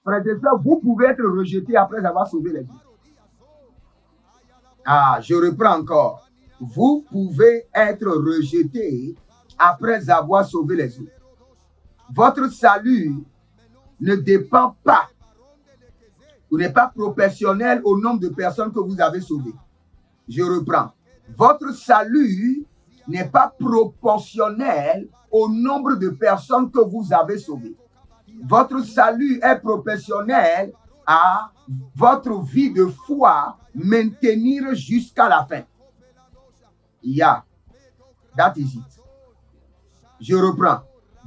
Frères et sœurs, vous pouvez être rejeté après avoir sauvé les vies. Ah, je reprends encore. Vous pouvez être rejeté après avoir sauvé les autres. Votre salut ne dépend pas ou n'est pas proportionnel au nombre de personnes que vous avez sauvées. Je reprends. Votre salut n'est pas proportionnel au nombre de personnes que vous avez sauvées. Votre salut est proportionnel à votre vie de foi maintenir jusqu'à la fin. Yeah, that is it. Je reprends.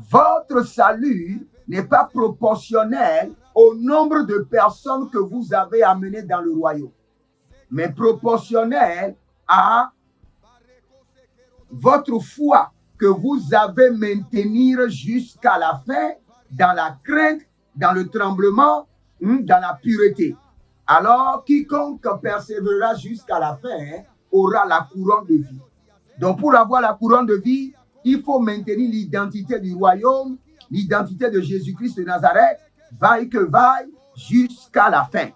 Votre salut n'est pas proportionnel au nombre de personnes que vous avez amenées dans le royaume, mais proportionnel à votre foi que vous avez maintenir jusqu'à la fin, dans la crainte, dans le tremblement, dans la pureté. Alors, quiconque persévérera jusqu'à la fin aura la couronne de vie. Donc, pour avoir la couronne de vie, il faut maintenir l'identité du royaume, l'identité de Jésus-Christ de Nazareth, vaille que vaille, jusqu'à la fin.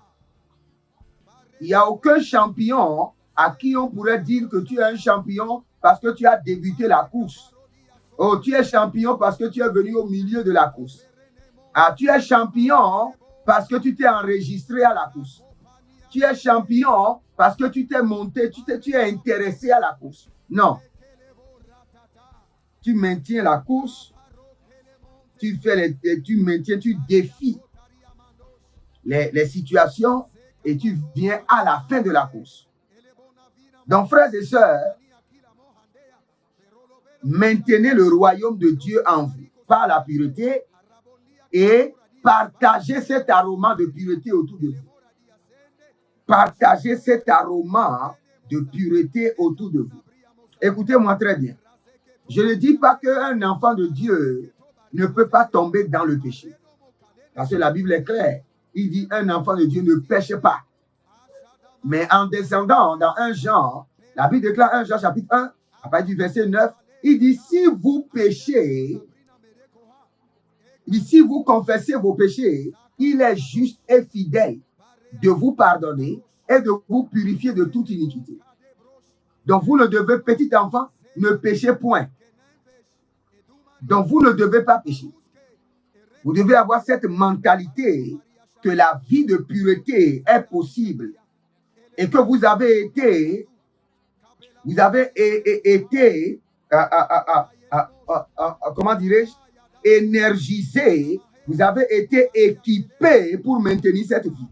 Il n'y a aucun champion à qui on pourrait dire que tu es un champion parce que tu as débuté la course. Oh, tu es champion parce que tu es venu au milieu de la course. Ah, tu es champion parce que tu t'es enregistré à la course. Tu es champion parce que tu t'es monté, tu es intéressé à la course. Non. Tu maintiens la course, tu défies les situations et tu viens à la fin de la course. Donc, frères et sœurs, maintenez le royaume de Dieu en vous par la pureté et partagez cet aroma de pureté autour de vous. Partagez cet aroma de pureté autour de vous. Écoutez-moi très bien. Je ne dis pas qu'un enfant de Dieu ne peut pas tomber dans le péché. Parce que la Bible est claire. Il dit un enfant de Dieu ne pêche pas. Mais en descendant dans 1 Jean, la Bible déclare 1 Jean chapitre 1, à partir du verset 9, il dit si vous péchez, si vous confessez vos péchés, il est juste et fidèle de vous pardonner et de vous purifier de toute iniquité. Donc vous ne devez, petit enfant, ne péchez point. Donc vous ne devez pas pécher. Vous devez avoir cette mentalité que la vie de pureté est possible et que vous avez été comment dirais-je, énergisé, vous avez été équipé pour maintenir cette vie.